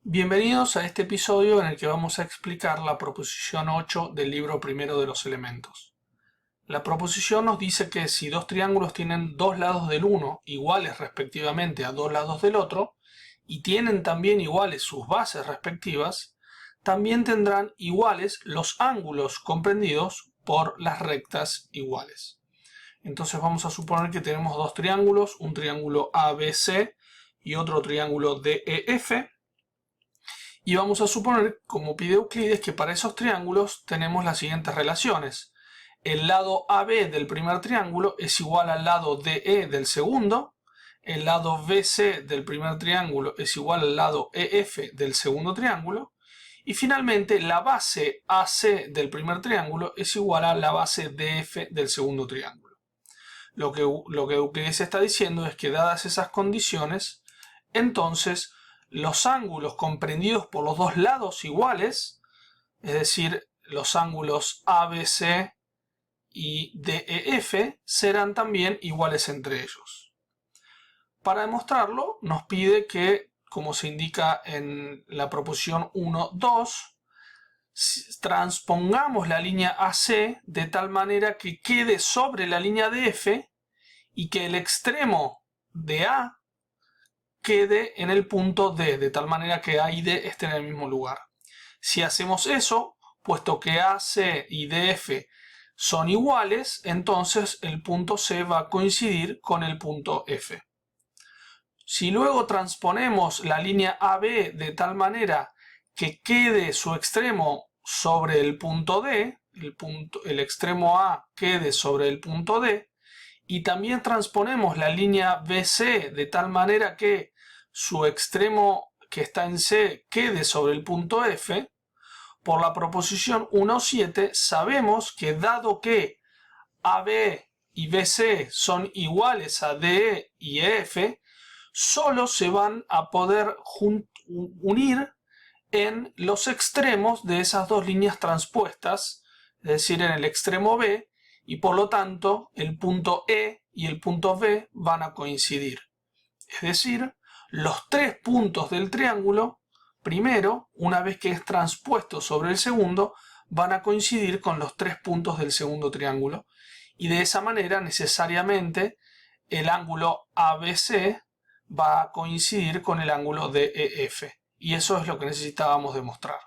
Bienvenidos a este episodio en el que vamos a explicar la proposición 8 del libro primero de los elementos. La proposición nos dice que si dos triángulos tienen dos lados del uno iguales respectivamente a dos lados del otro y tienen también iguales sus bases respectivas, también tendrán iguales los ángulos comprendidos por las rectas iguales. Entonces vamos a suponer que tenemos dos triángulos, un triángulo ABC y otro triángulo DEF. Y vamos a suponer, como pide Euclides, que para esos triángulos tenemos las siguientes relaciones. El lado AB del primer triángulo es igual al lado DE del segundo. El lado BC del primer triángulo es igual al lado EF del segundo triángulo. Y finalmente la base AC del primer triángulo es igual a la base DF del segundo triángulo. Lo que Euclides está diciendo es que dadas esas condiciones, entonces los ángulos comprendidos por los dos lados iguales, es decir, los ángulos ABC y DEF, serán también iguales entre ellos. Para demostrarlo, nos pide que, como se indica en la proposición 1.2, transpongamos la línea AC de tal manera que quede sobre la línea DF y que el extremo de A quede en el punto D, de tal manera que A y D estén en el mismo lugar. Si hacemos eso, puesto que AC y DF son iguales, entonces el punto C va a coincidir con el punto F. Si luego transponemos la línea AB de tal manera que quede su extremo sobre el punto D, el extremo A quede sobre el punto D, y también transponemos la línea BC de tal manera que su extremo que está en C quede sobre el punto F, por la proposición 1.7 sabemos que dado que AB y BC son iguales a DE y EF, solo se van a poder unir en los extremos de esas dos líneas transpuestas, es decir, en el extremo B, y por lo tanto el punto E y el punto B van a coincidir. Es decir, los tres puntos del triángulo, primero, una vez que es transpuesto sobre el segundo, van a coincidir con los tres puntos del segundo triángulo, y de esa manera necesariamente el ángulo ABC va a coincidir con el ángulo DEF, y eso es lo que necesitábamos demostrar.